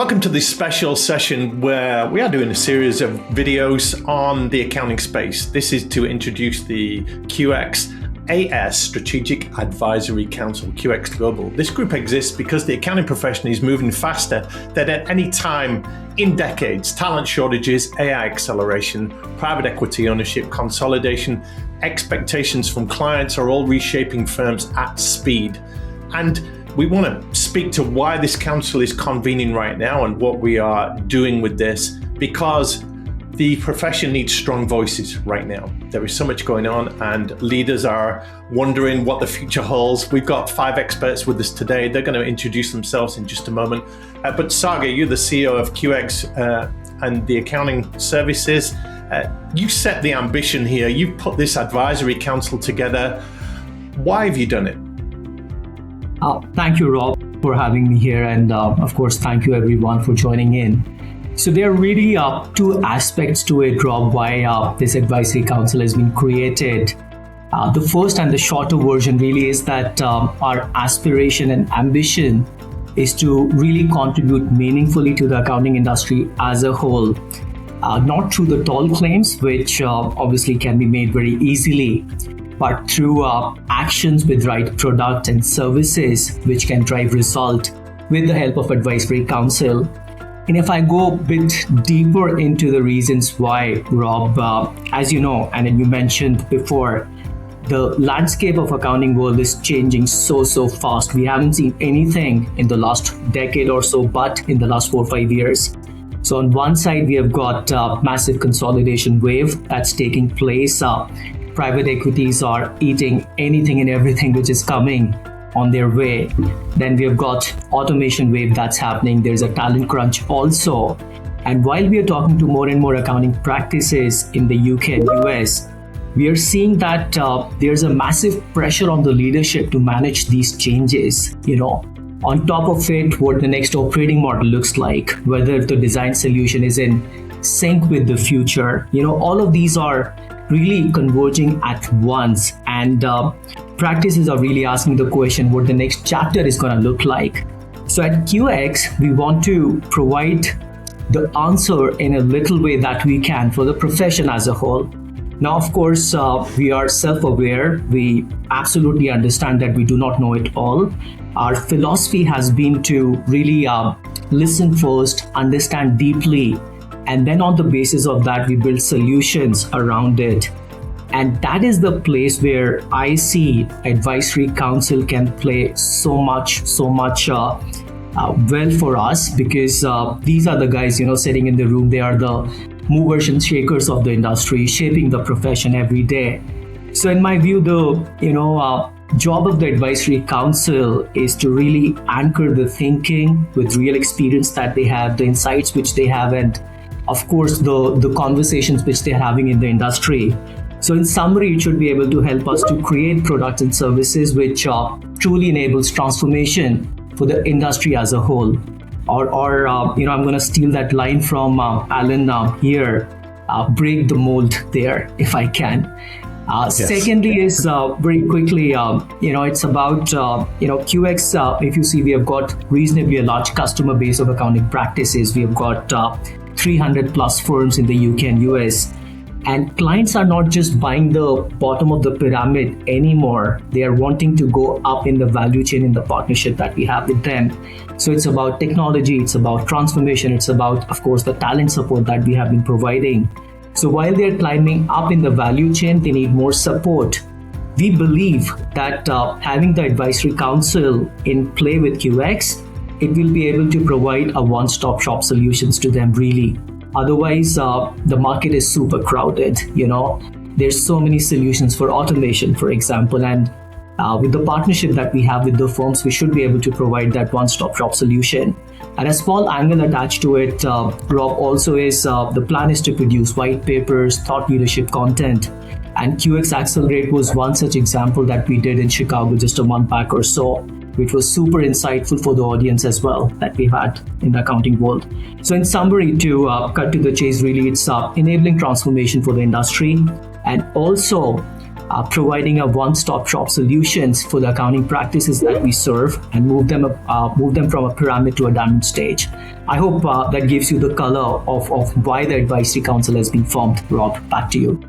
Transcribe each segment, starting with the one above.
Welcome to this special session where we are doing a series of videos on the accounting space. This is to introduce the QXAS Strategic Advisory Council, QX Global. This group exists because the accounting profession is moving faster than at any time in decades. Talent shortages, AI acceleration, private equity ownership, consolidation, expectations from clients are all reshaping firms at speed. And we want to speak to why this council is convening right now and what we are doing with this, because the profession needs strong voices right now. There is so much going on and leaders are wondering what the future holds. We've got 5 experts with us today. They're going to introduce themselves in just a moment. But Sagar, you're the CEO of QX and the accounting services. You set the ambition here. You've put this advisory council together. Why have you done it? Thank you, Rob, for having me here. And of course, thank you everyone for joining in. So there are really 2 aspects to it, Rob, why this advisory council has been created. The first and the shorter version really is that our aspiration and ambition is to really contribute meaningfully to the accounting industry as a whole. Not through the tall claims, which obviously can be made very easily, but through actions with right product and services which can drive result with the help of advisory council. And if I go a bit deeper into the reasons why, Rob, as you know, and you mentioned before, the landscape of accounting world is changing so fast. We haven't seen anything in the last decade or so, but in the last 4 or 5 years. So on one side, we have got massive consolidation wave that's taking place. Private equities are eating anything and everything which is coming on their way. Then we have got automation wave that's happening. There's a talent crunch also. And while we are talking to more and more accounting practices in the UK and US, we are seeing that there's a massive pressure on the leadership to manage these changes. On top of it, what the next operating model looks like, whether the design solution is in sync with the future. All of these are really converging at once, and practices are really asking the question what the next chapter is going to look like. So at QX, we want to provide the answer in a little way that we can for the profession as a whole. Now, of course, we are self-aware. We absolutely understand that we do not know it all. Our philosophy has been to really listen first, understand deeply, and then on the basis of that, we build solutions around it. And that is the place where I see advisory council can play so much well for us, because these are the guys, sitting in the room. They are the movers and shakers of the industry, shaping the profession every day. So in my view, the job of the advisory council is to really anchor the thinking with real experience that they have, the insights which they have, and of course, the conversations which they're having in the industry. So in summary, it should be able to help us to create products and services which truly enables transformation for the industry as a whole. Or I'm going to steal that line from Alan here, break the mold there if I can. Yes. Secondly is very quickly, it's about, QX, if you see, we have got reasonably a large customer base of accounting practices. We have got 300 plus firms in the UK and US. And clients are not just buying the bottom of the pyramid anymore. They are wanting to go up in the value chain in the partnership that we have with them. So it's about technology, it's about transformation, it's about, of course, the talent support that we have been providing. So while they're climbing up in the value chain, they need more support. We believe that having the advisory council in play with QX, it will be able to provide a one-stop shop solutions to them really. Otherwise, the market is super crowded. There's so many solutions for automation, for example, and with the partnership that we have with the firms, we should be able to provide that one-stop shop solution. And a small angle attached to it, Rob, also is the plan is to produce white papers, thought leadership content. And QX Accelerate was one such example that we did in Chicago just a month back or so, which was super insightful for the audience as well that we've had in the accounting world. So in summary, to cut to the chase, really, it's enabling transformation for the industry, and also providing a one-stop shop solutions for the accounting practices that we serve and move them from a pyramid to a diamond stage. I hope that gives you the color of why the Advisory Council has been formed. Rob, back to you.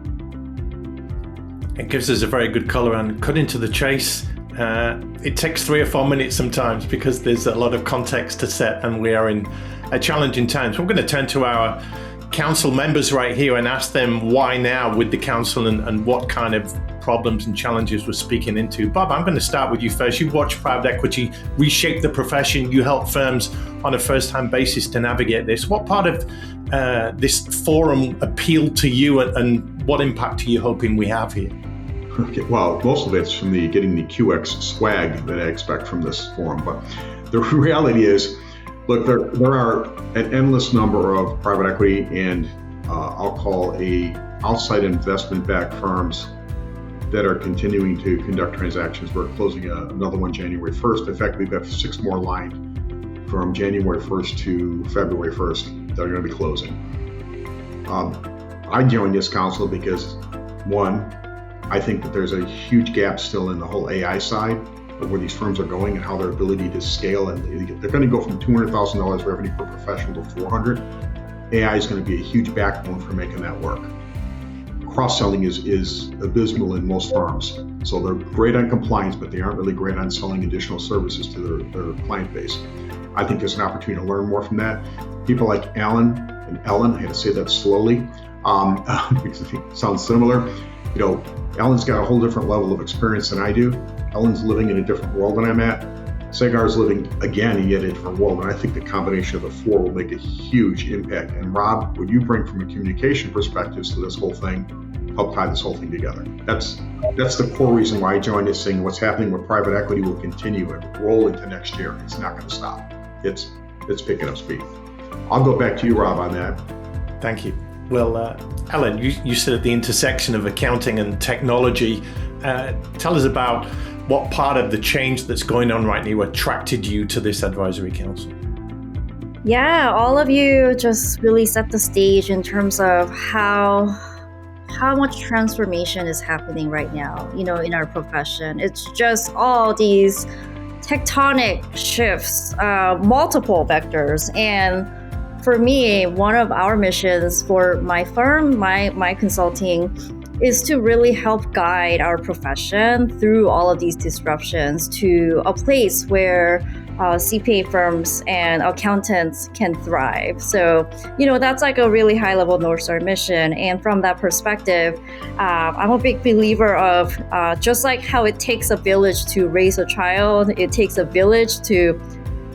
It gives us a very good color, and cutting to the chase. It takes 3 or 4 minutes sometimes because there's a lot of context to set, and we are in a challenging time. So I'm going to turn to our council members right here and ask them why now with the council and what kind of problems and challenges we're speaking into. Bob, I'm going to start with you first. You watched private equity reshape the profession. You help firms on a first-hand basis to navigate this. What part of this forum appealed to you, and what impact are you hoping we have here? Okay, well, most of it's from getting the QX swag that I expect from this forum. But the reality is, look, there are an endless number of private equity and I'll call outside investment-backed firms that are continuing to conduct transactions. We're closing another one January 1st. In fact, we've got 6 more lined from January 1st to February 1st that are going to be closing. I joined this council because, one, I think that there's a huge gap still in the whole AI side of where these firms are going and how their ability to scale, and they're going to go from $200,000 revenue per professional to $400,000. AI is going to be a huge backbone for making that work. Cross-selling is abysmal in most firms. So they're great on compliance, but they aren't really great on selling additional services to their client base. I think there's an opportunity to learn more from that. People like Alan and Ellen, I had to say that slowly because it sounds similar. You know, Ellen's got a whole different level of experience than I do. Ellen's living in a different world than I'm at. Sagar's living, again, yet in a different world. And I think the combination of the 4 will make a huge impact. And Rob, what you bring from a communication perspective to this whole thing, help tie this whole thing together. That's the core reason why I joined this thing. What's happening with private equity will continue and roll into next year. It's not going to stop. It's picking up speed. I'll go back to you, Rob, on that. Thank you. Well, Ellen, you sit at the intersection of accounting and technology. Tell us about what part of the change that's going on right now attracted you to this advisory council. Yeah, all of you just really set the stage in terms of how much transformation is happening right now, in our profession. It's just all these tectonic shifts, multiple vectors. And for me, one of our missions for my firm, my consulting, is to really help guide our profession through all of these disruptions to a place where CPA firms and accountants can thrive. So, that's like a really high level North Star mission. And from that perspective, I'm a big believer of just like how it takes a village to raise a child, it takes a village to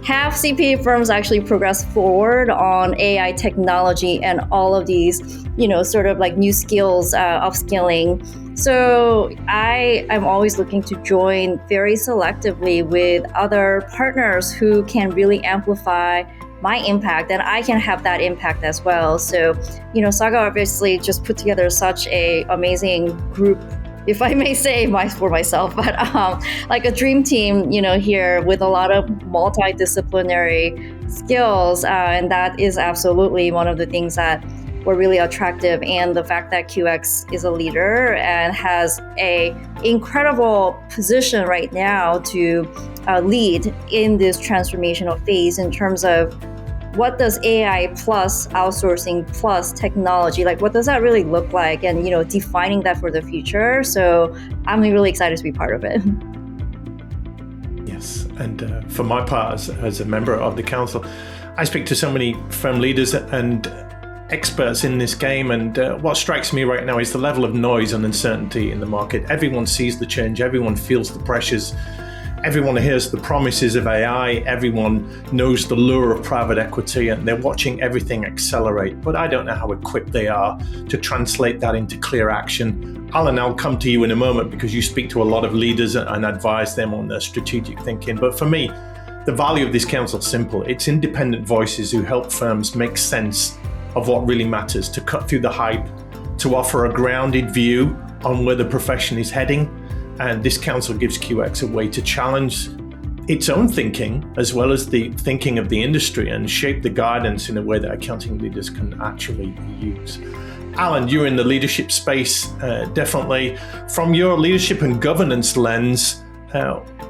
have CPA firms actually progress forward on AI technology and all of these, sort of like new skills, upskilling. So I'm always looking to join very selectively with other partners who can really amplify my impact, and I can have that impact as well. So, Sagar obviously just put together such a amazing group, if I may say for myself, but like a dream team, here with a lot of multidisciplinary skills. And that is absolutely one of the things that were really attractive. And the fact that QX is a leader and has a incredible position right now to lead in this transformational phase in terms of what does AI plus outsourcing plus technology, like what does that really look like, and defining that for the future. So I'm really excited to be part of it. Yes, and for my part as a member of the council, I speak to so many firm leaders and experts in this game, and what strikes me right now is the level of noise and uncertainty in the market. Everyone sees the change, everyone feels the pressures. Everyone hears the promises of AI, everyone knows the lure of private equity, and they're watching everything accelerate. But I don't know how equipped they are to translate that into clear action. Alan, I'll come to you in a moment because you speak to a lot of leaders and advise them on their strategic thinking. But for me, the value of this council is simple. It's independent voices who help firms make sense of what really matters, to cut through the hype, to offer a grounded view on where the profession is heading. And this council gives QX a way to challenge its own thinking as well as the thinking of the industry and shape the guidance in a way that accounting leaders can actually use. Alan, you're in the leadership space, definitely. From your leadership and governance lens,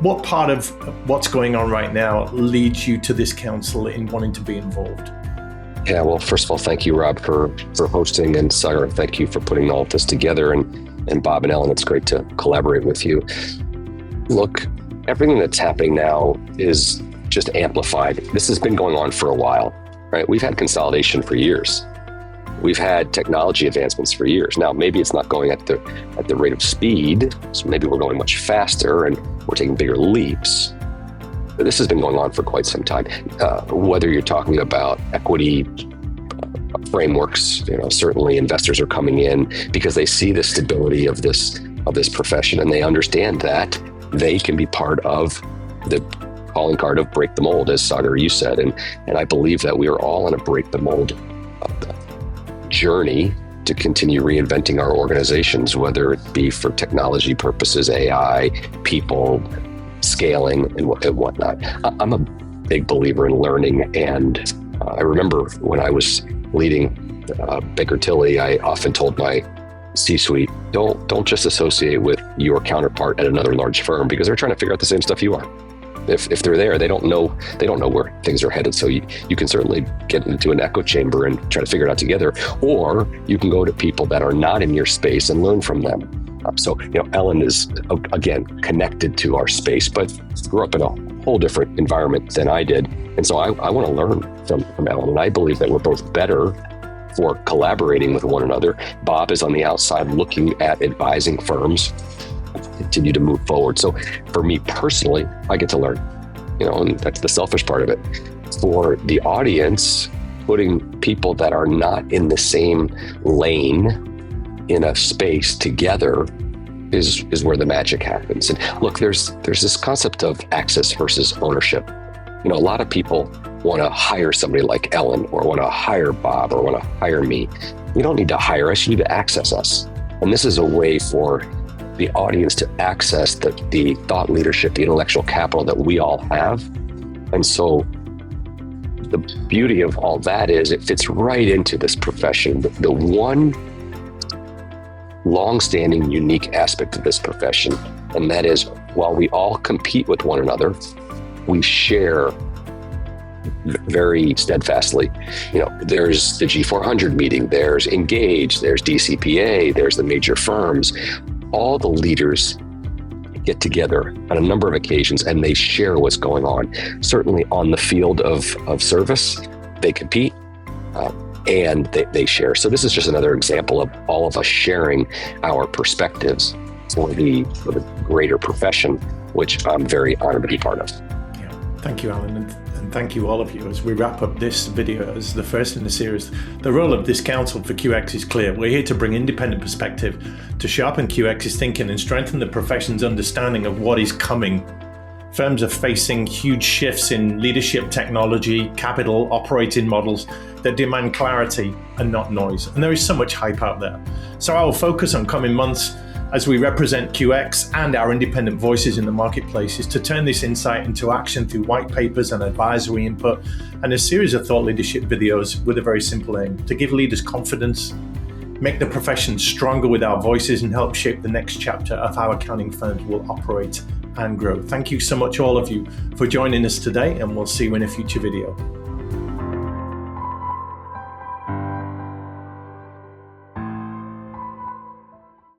what part of what's going on right now leads you to this council in wanting to be involved? Yeah, well, first of all, thank you, Rob, for hosting, and Sagar, thank you for putting all of this together, and Bob and Ellen, it's great to collaborate with you. Look, everything that's happening now is just amplified. This has been going on for a while, right? We've had consolidation for years. We've had technology advancements for years. Now, maybe it's not going at the rate of speed, so maybe we're going much faster and we're taking bigger leaps. But this has been going on for quite some time. Whether you're talking about equity frameworks, certainly investors are coming in because they see the stability of this profession, and they understand that they can be part of the calling card of break the mold, as Sagar, you said, and I believe that we are all on a break the mold journey to continue reinventing our organizations, whether it be for technology purposes, AI, people, scaling, and whatnot. I'm a big believer in learning, and I remember when I was leading Baker Tilly, I often told my C-suite, don't just associate with your counterpart at another large firm, because they're trying to figure out the same stuff you are. If they're there, they don't know where things are headed. So you can certainly get into an echo chamber and try to figure it out together, or you can go to people that are not in your space and learn from them. So Ellen is again connected to our space, but grew up in a whole different environment than I did, and so I want to learn from Ellen, and I believe that we're both better for collaborating with one another. Bob is on the outside looking at advising firms continue to move forward. So for me personally, I get to learn, and that's the selfish part of it. For the audience, putting people that are not in the same lane in a space together is where the magic happens. And look, there's this concept of access versus ownership. A lot of people want to hire somebody like Ellen, or want to hire Bob, or want to hire me. You don't need to hire us, you need to access us. And this is a way for the audience to access the thought leadership, the intellectual capital that we all have. And so the beauty of all that is it fits right into this profession. The one long-standing, unique aspect of this profession, and that is, while we all compete with one another, we share very steadfastly. There's the G400 meeting, there's Engage, there's DCPA, there's the major firms. All the leaders get together on a number of occasions and they share what's going on. Certainly on the field of service, they compete and they share. So this is just another example of all of us sharing our perspectives for the greater profession, which I'm very honored to be part of. Yeah. Thank you, Alan. And thank you, all of you. As we wrap up this video as the first in the series, the role of this council for QX is clear. We're here to bring independent perspective to sharpen QX's thinking and strengthen the profession's understanding of what is coming. Firms are facing huge shifts in leadership, technology, capital, operating models that demand clarity and not noise. And there is so much hype out there. So our focus on coming months as we represent QX and our independent voices in the marketplace is to turn this insight into action through white papers and advisory input and a series of thought leadership videos with a very simple aim: to give leaders confidence, make the profession stronger with our voices, and help shape the next chapter of how accounting firms will operate and grow. Thank you so much, all of you, for joining us today, and we'll see you in a future video.